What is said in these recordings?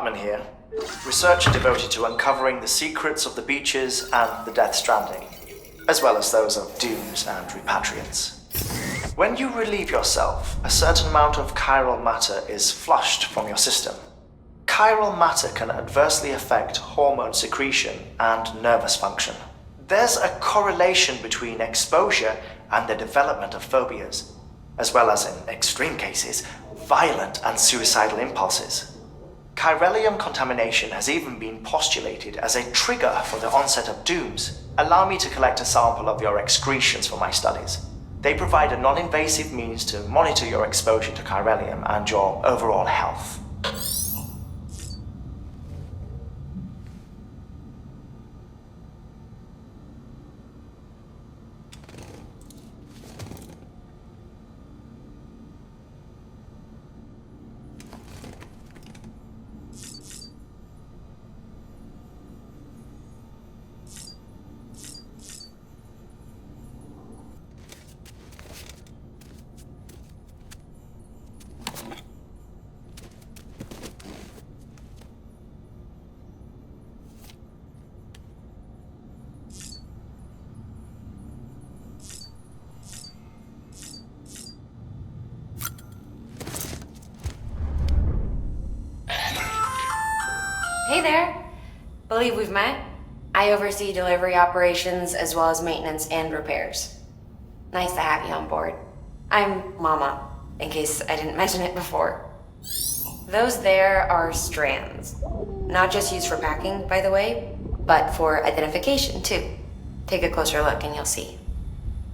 Hartman here, researcher devoted to uncovering the secrets of the beaches and the Death Stranding, as well as those of dooms and repatriants. When you relieve yourself, a certain amount of chiral matter is flushed from your system. Chiral matter can adversely affect hormone secretion and nervous function. There's a correlation between exposure and the development of phobias, as well as, in extreme cases, violent and suicidal impulses. Chiralium contamination has even been postulated as a trigger for the onset of dooms. Allow me to collect a sample of your excretions for my studies. They provide a non-invasive means to monitor your exposure to chiralium and your overall health. Hey there! Believe we've met. I oversee delivery operations as well as maintenance and repairs. Nice to have you on board. I'm Mama, in case I didn't mention it before. Those there are strands. Not just used for packing, by the way, but for identification too. Take a closer look and you'll see.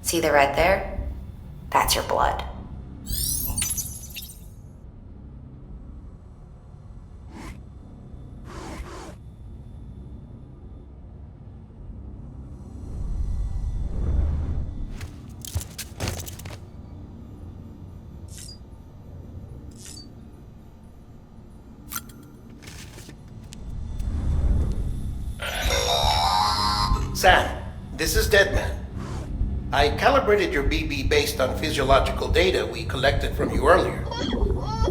See the red there? That's your blood. Sam, this is Deadman. I calibrated your BB based on physiological data we collected from you earlier.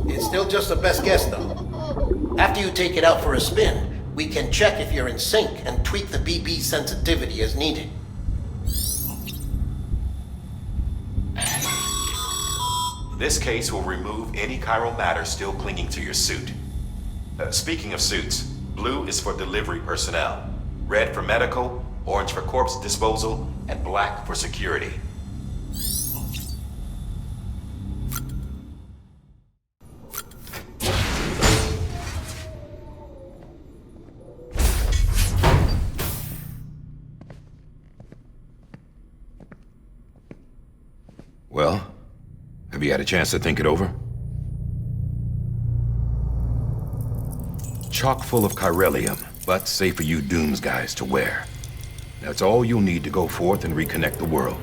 It's still just a best guess, though. After you take it out for a spin, we can check if you're in sync and tweak the BB sensitivity as needed. This case will remove any chiral matter still clinging to your suit. Speaking of suits, blue is for delivery personnel, red for medical, orange for corpse disposal, and black for security. Well, have you had a chance to think it over? Chock full of chiralium, but safe for you Dooms guys to wear. That's all you'll need to go forth and reconnect the world.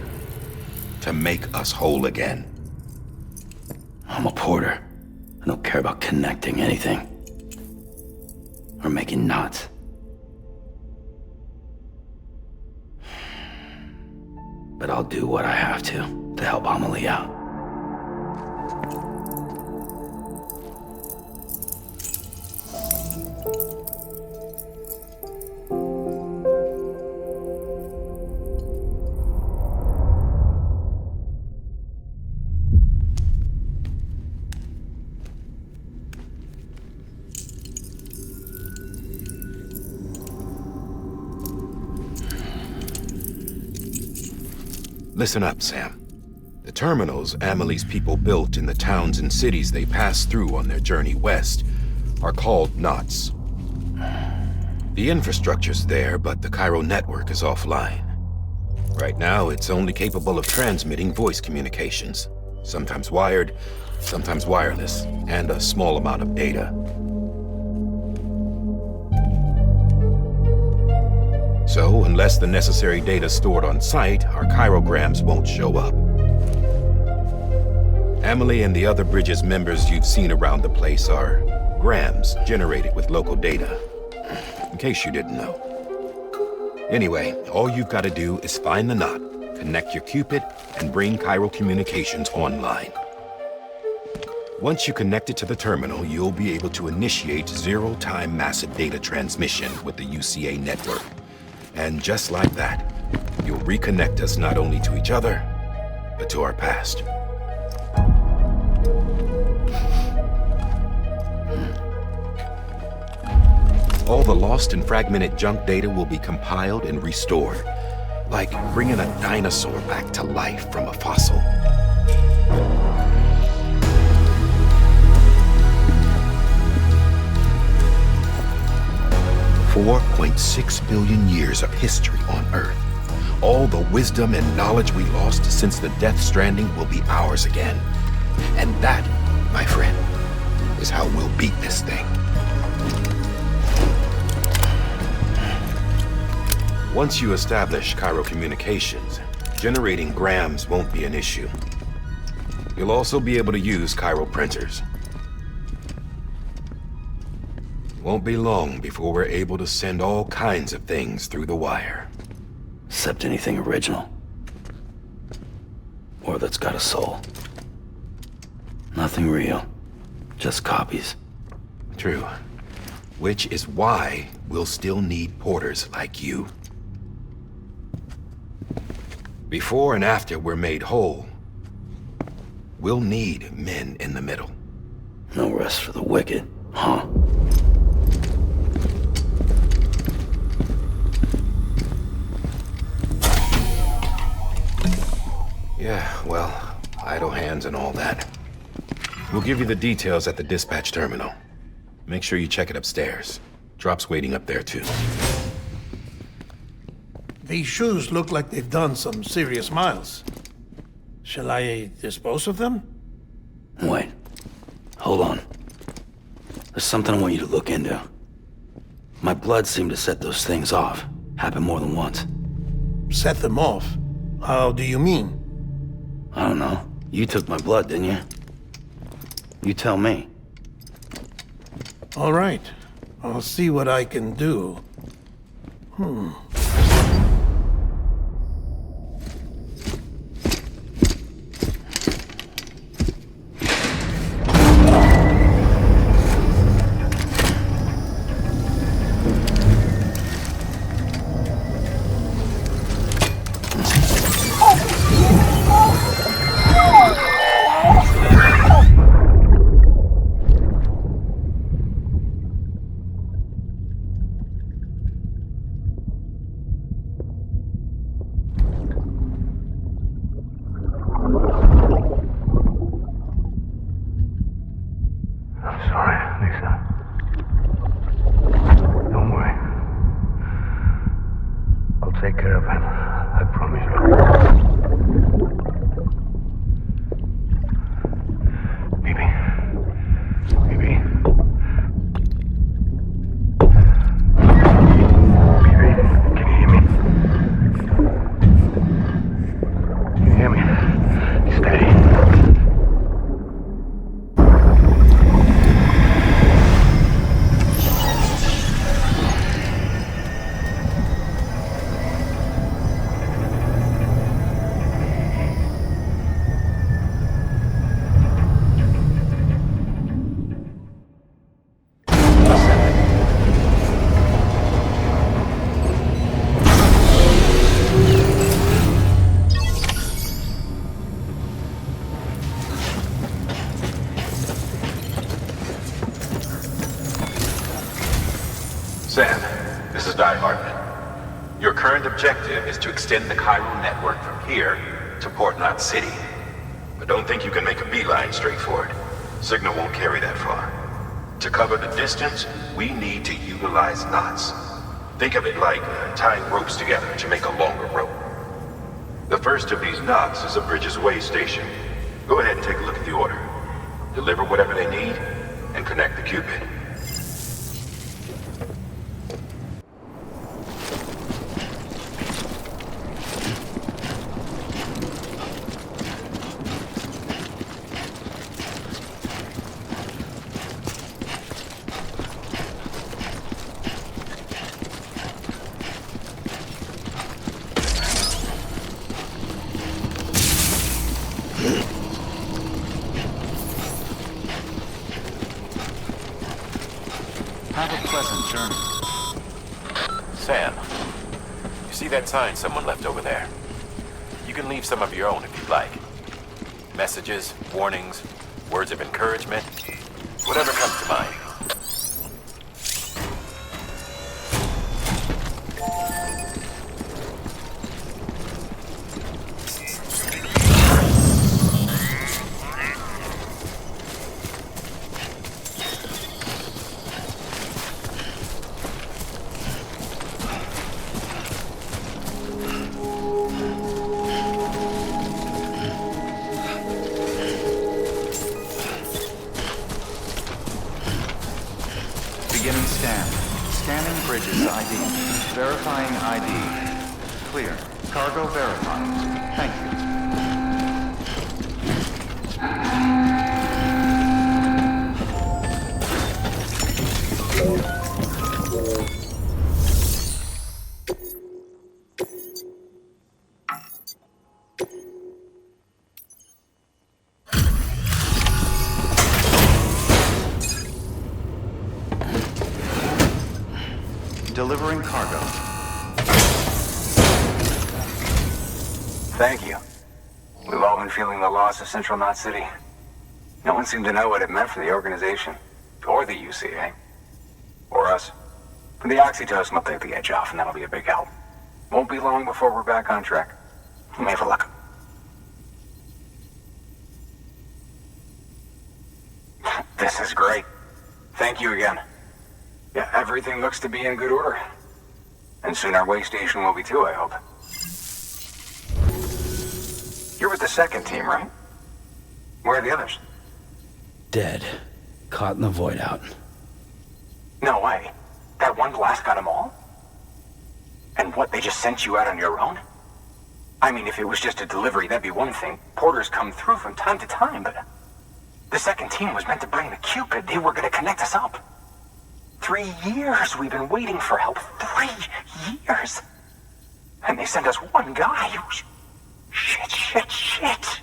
To make us whole again. I'm a porter. I don't care about connecting anything. Or making knots. But I'll do what I have to help Amelie out. Listen up, Sam. The terminals Amelie's people built in the towns and cities they passed through on their journey west are called Nottes. The infrastructure's there, but the chiral network is offline. Right now, it's only capable of transmitting voice communications, sometimes wired, sometimes wireless, and a small amount of data. So, unless the necessary data is stored on site, our chirograms won't show up. Amelie and the other Bridges members you've seen around the place are grams generated with local data. In case you didn't know. Anyway, all you've got to do is find the knot, connect your Cupid, and bring chiral communications online. Once you connect it to the terminal, you'll be able to initiate zero-time massive data transmission with the UCA network. And just like that, you'll reconnect us not only to each other, but to our past. All the lost and fragmented junk data will be compiled and restored, like bringing a dinosaur back to life from a fossil. 4.6 billion years of history on Earth. All the wisdom and knowledge we lost since the Death Stranding will be ours again. And that, my friend, is how we'll beat this thing. Once you establish Cairo communications, generating grams won't be an issue. You'll also be able to use Cairo printers. Won't be long before we're able to send all kinds of things through the wire. Except anything original. Or that's got a soul. Nothing real. Just copies. True. Which is why we'll still need porters like you. Before and after we're made whole, we'll need men in the middle. No rest for the wicked, huh? Yeah, well, idle hands and all that. We'll give you the details at the dispatch terminal. Make sure you check it upstairs. Drop's waiting up there, too. These shoes look like they've done some serious miles. Shall I dispose of them? Wait. Hold on. There's something I want you to look into. My blood seemed to set those things off. Happened more than once. Set them off? How do you mean? I don't know. You took my blood, didn't you? You tell me. All right. I'll see what I can do. Sam, this is Die Hartman. Your current objective is to extend the Cairo network from here to Port Knot City. But don't think you can make a beeline straight for it. Signal won't carry that far. To cover the distance, we need to utilize knots. Think of it like tying ropes together to make a longer rope. The first of these knots is a Bridges Way station. Go ahead and take a look at the order. Deliver whatever they need, and connect the Cupid. pleasant journey. Sam, you see that sign someone left over there? You can leave some of your own if you'd like. Messages, warnings, words of encouragement, whatever comes to mind. Beginning scan. Scanning bridges ID. Verifying ID. Clear. Cargo verified. Thank you. Delivering cargo. Thank you. We've all been feeling the loss of Central Knot City. No one seemed to know what it meant for the organization. Or the UCA. Or us. For the oxytocin will take the edge off, and that'll be a big help. Won't be long before we're back on track. You may have a look. This is great. Thank you again. Yeah, everything looks to be in good order. And soon our way station will be too, I hope. You're with the second team, right? Where are the others? Dead. Caught in the void out. No way. That one blast got them all? And what, they just sent you out on your own? I mean, if it was just a delivery, that'd be one thing. Porters come through from time to time, but... The second team was meant to bring the Cupid. They were gonna connect us up. 3 years we've been waiting for help. 3 years! And they sent us one guy. Shit.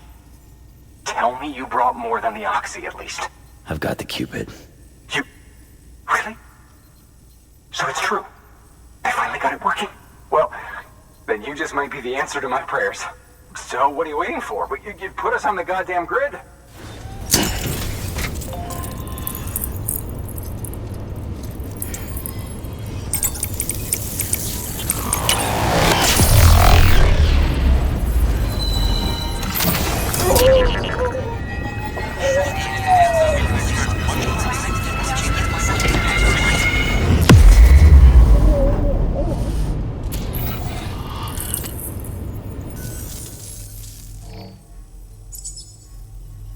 Tell me you brought more than the Oxy, at least. I've got the Cupid. You... Really? So it's true. They finally got it working. Well, then you just might be the answer to my prayers. So what are you waiting for? But you put us on the goddamn grid.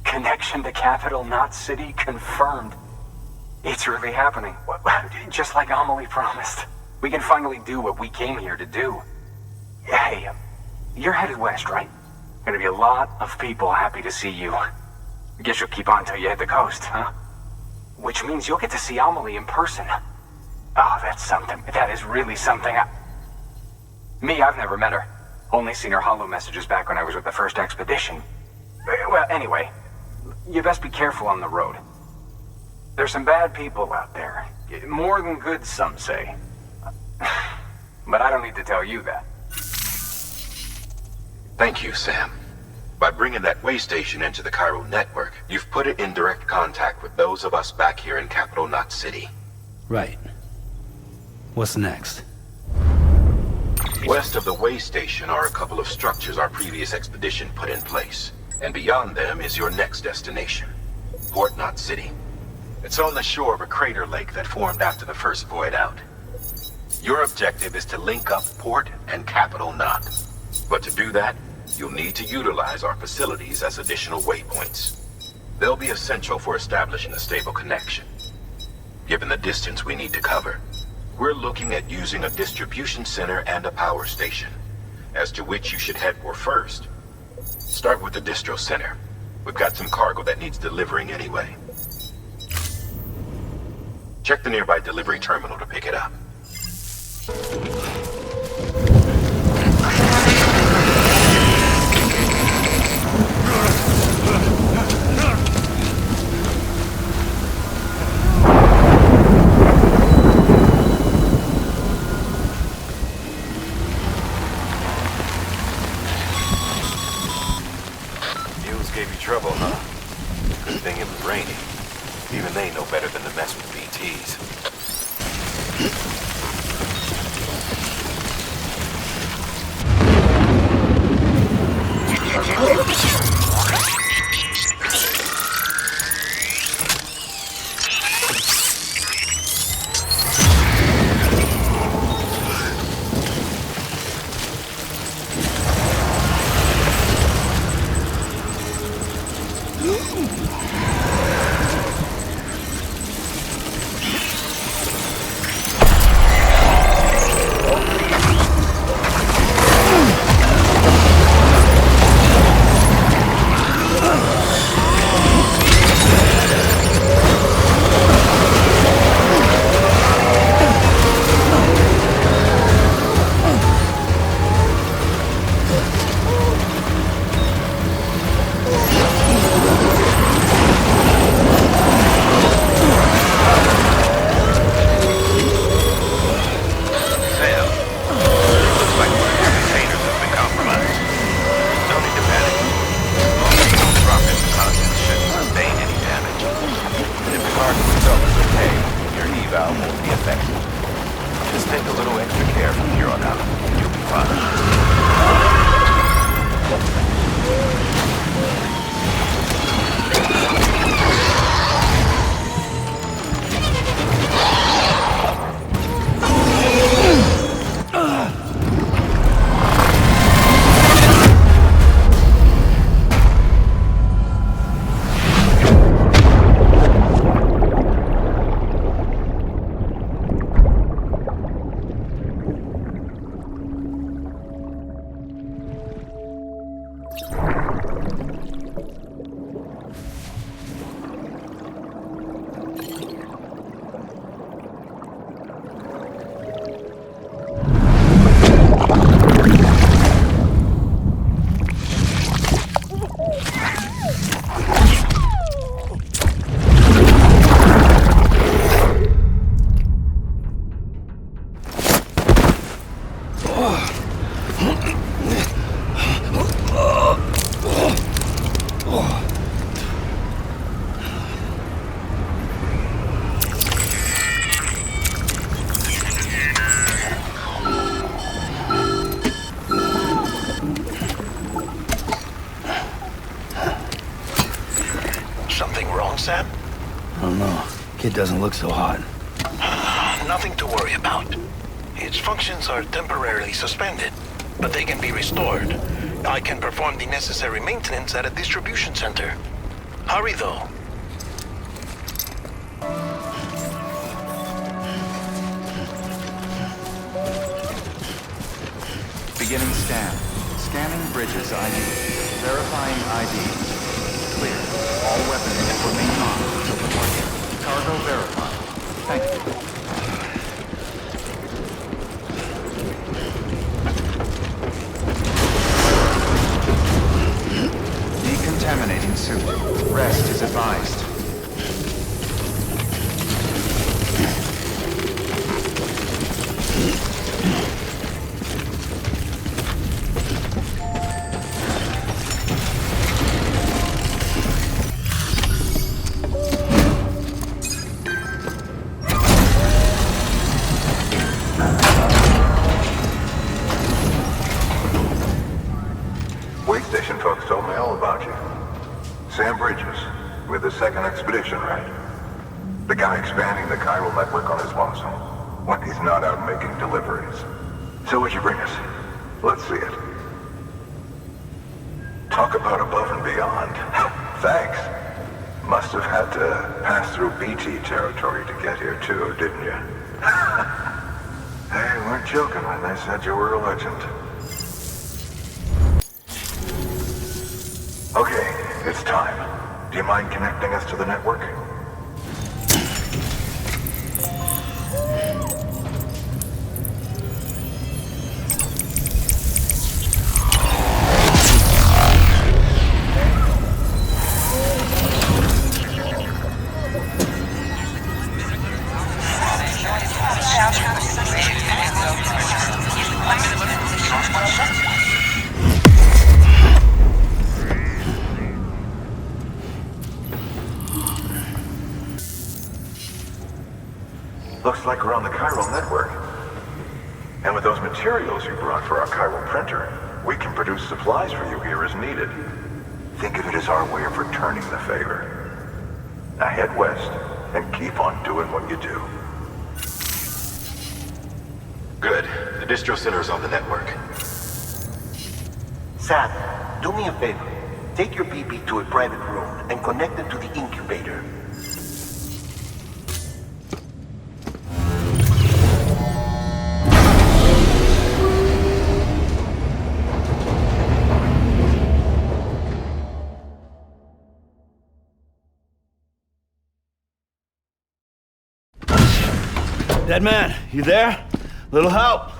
Connection to Capital Knot City confirmed. It's really happening. Just like Amelie promised. We can finally do what we came here to do. Hey, you're headed west, right? Gonna be a lot of people happy to see you. Guess you'll keep on till you hit the coast, huh? Which means you'll get to see Amelie in person. Oh, that's something. That is really something. Me, I've never met her. Only seen her holo messages back when I was with the first expedition. Well, anyway, you best be careful on the road. There's some bad people out there. More than good, some say. But I don't need to tell you that. Thank you, Sam. By bringing that way station into the Cairo network, you've put it in direct contact with those of us back here in Capital Knot City. Right. What's next? West of the way station are a couple of structures our previous expedition put in place. And beyond them is your next destination, Port Knot City. It's on the shore of a crater lake that formed after the first void out. Your objective is to link up Port and Capital Knot. But to do that, you'll need to utilize our facilities as additional waypoints. They'll be essential for establishing a stable connection. Given the distance we need to cover, we're looking at using a distribution center and a power station, as to which you should head for first. Start with the distro center. We've got some cargo that needs delivering anyway. Check the nearby delivery terminal to pick it up. take a little extra care from here on out. You'll be fine. Sam? I don't know. Kid doesn't look so hot. Nothing to worry about. Its functions are temporarily suspended, but they can be restored. I can perform the necessary maintenance at a distribution center. Hurry, though. Beginning scan. Scanning bridges ID. Verifying ID. Clear. All weapons will remain on. Cargo verified. Thank you. Decontaminating suit. Rest is advised. Second expedition, right? The guy expanding the chiral network on his lonesome when he's not out making deliveries. So what'd you bring us? Let's see it. Talk about above and beyond. Thanks. Must have had to pass through BT territory to get here too, didn't you? They weren't joking when they said you were a legend. Okay, it's time. Do you mind connecting us to the network? Looks like we're on the chiral network. And with those materials you brought for our chiral printer, we can produce supplies for you here as needed. Think of it as our way of returning the favor. Now head west and keep on doing what you do. Good. The distro center is on the network. Sam, do me a favor. Take your BB to a private room and connect it to the incubator. Dead man, you there? Little help?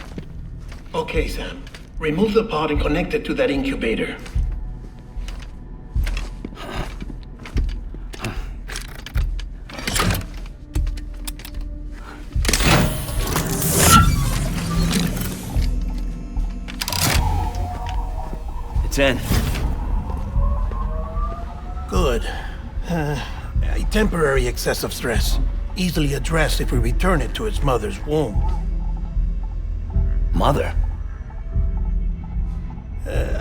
Okay, Sam. Remove the pod and connect it to that incubator. It's in. Good. A temporary excess of stress. Easily addressed if we return it to its mother's womb. mother?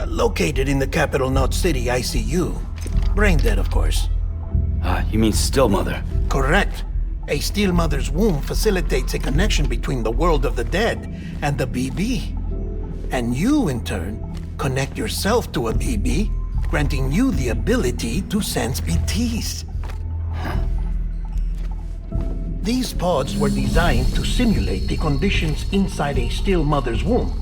Located in the capital Notte City ICU. Brain dead, of course. You mean still mother? Correct. A still mother's womb facilitates a connection between the world of the dead and the BB. And you, in turn, connect yourself to a BB, granting you the ability to sense BTs. These pods were designed to simulate the conditions inside a still mother's womb.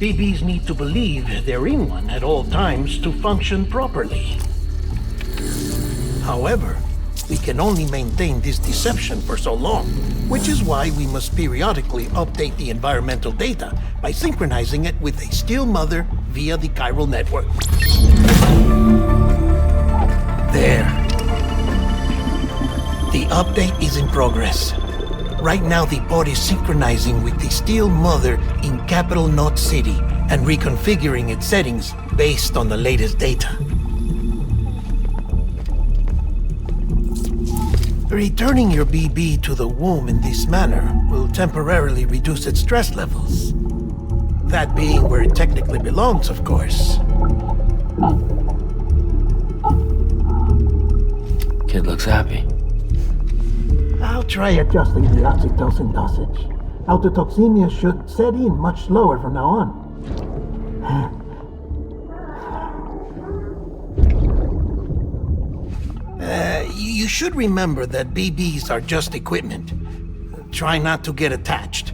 BBs need to believe they're in one at all times to function properly. However, we can only maintain this deception for so long, which is why we must periodically update the environmental data by synchronizing it with a still mother via the chiral network. There. The update is in progress. Right now, the pod is synchronizing with the still mother in capital Notte City and reconfiguring its settings based on the latest data. Returning your BB to the womb in this manner will temporarily reduce its stress levels. That being where it technically belongs, of course. Kid looks happy. I'll try adjusting the oxytocin dosage. Autotoxemia should set in much slower from now on. You should remember that BBs are just equipment. Try not to get attached.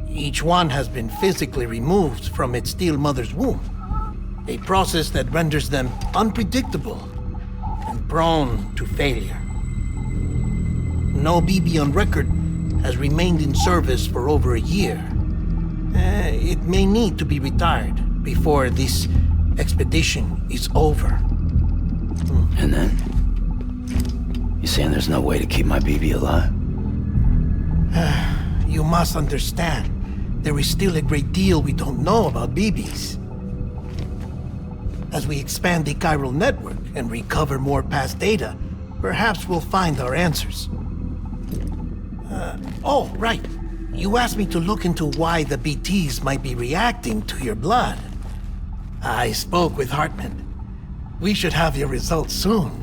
Each one has been physically removed from its still mother's womb. A process that renders them unpredictable and prone to failure. No BB on record has remained in service for over a year. It may need to be retired before this expedition is over. And then? You saying there's no way to keep my BB alive? You must understand, there is still a great deal we don't know about BBs. As we expand the chiral network and recover more past data, perhaps we'll find our answers. Oh, right. You asked me to look into why the BTs might be reacting to your blood. I spoke with Hartman. We should have your results soon.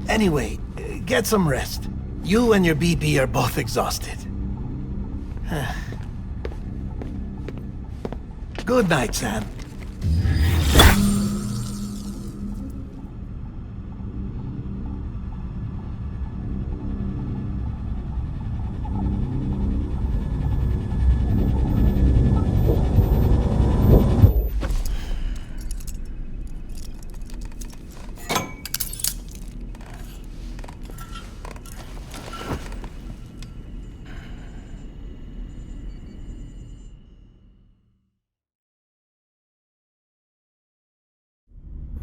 Anyway, get some rest. You and your BB are both exhausted. Good night, Sam.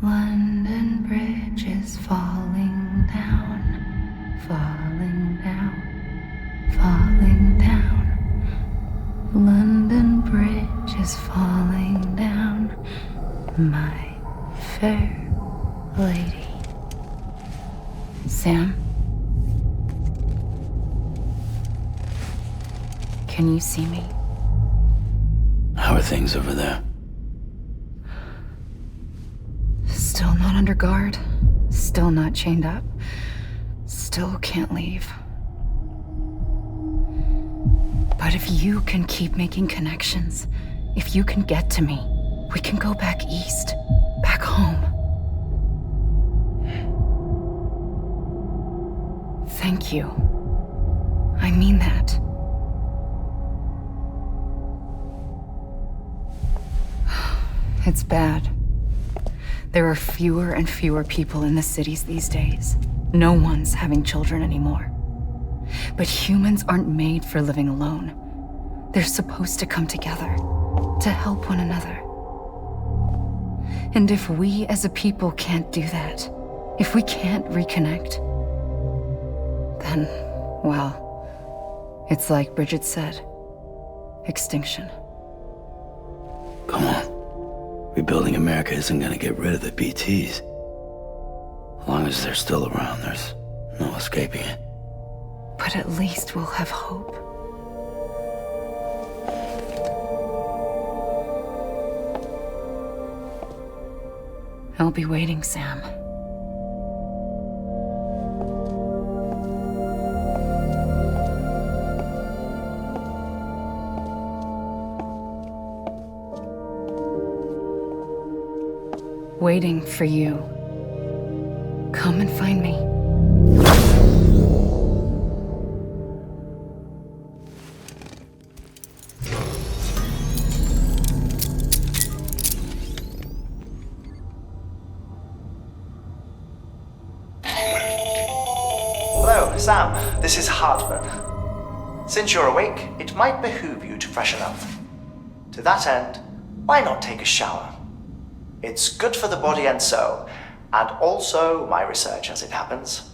London Bridge is falling down, falling down, falling down. London Bridge is falling down, my fair lady. Sam? Can you see me? How are things over there? Still not under guard, still not chained up, still can't leave. But if you can keep making connections, if you can get to me, we can go back east, back home. Thank you. I mean that. It's bad. There are fewer and fewer people in the cities these days. No one's having children anymore. But humans aren't made for living alone. They're supposed to come together, to help one another. And if we as a people can't do that, if we can't reconnect, then, well, it's like Bridget said, extinction. Come on. Rebuilding America isn't gonna get rid of the BTs. As long as they're still around, there's no escaping it. But at least we'll have hope. I'll be waiting, Sam. Waiting for you. Come and find me. Hello, Sam. This is Hartman. Since you're awake, it might behoove you to freshen up. To that end, why not take a shower? It's good for the body and soul, and also my research as it happens.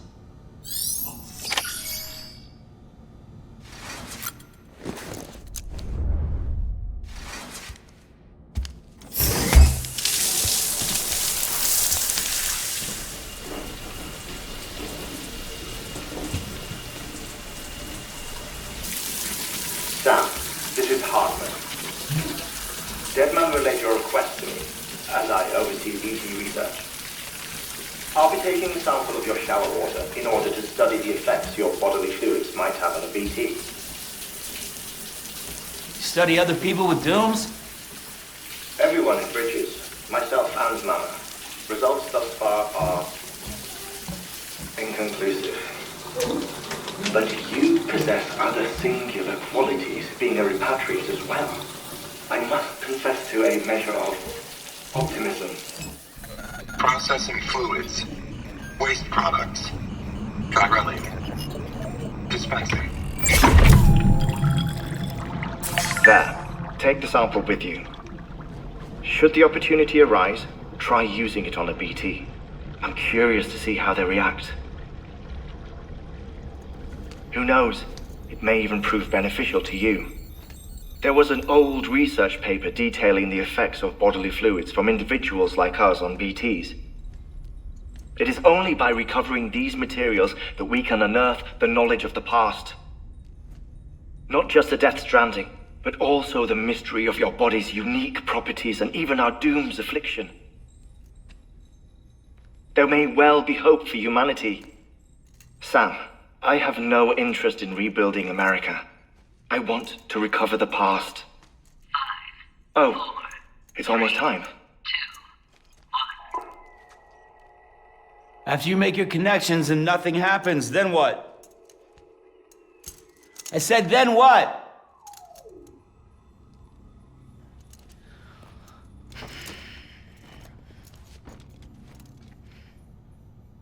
Sam, this is Hartman. Deadman relayed your request to me, as I oversee BT research. I'll be taking a sample of your shower water in order to study the effects your bodily fluids might have on a BT. Study other people with dooms? Everyone in Bridges, myself and Mama. Results thus far are inconclusive. But you possess other singular qualities, being a repatriate as well. I must confess to a measure of optimism. Processing fluids. Waste products. Drilling. Dispensing. There. Take the sample with you. Should the opportunity arise, try using it on a BT. I'm curious to see how they react. Who knows? It may even prove beneficial to you. There was an old research paper detailing the effects of bodily fluids from individuals like us on BTs. It is only by recovering these materials that we can unearth the knowledge of the past. Not just the Death Stranding, but also the mystery of your body's unique properties and even our doom's affliction. There may well be hope for humanity. Sam, I have no interest in rebuilding America. I want to recover the past. 5, 4, oh, it's almost time. 2, 1. After you make your connections and nothing happens, then what? I said, then what?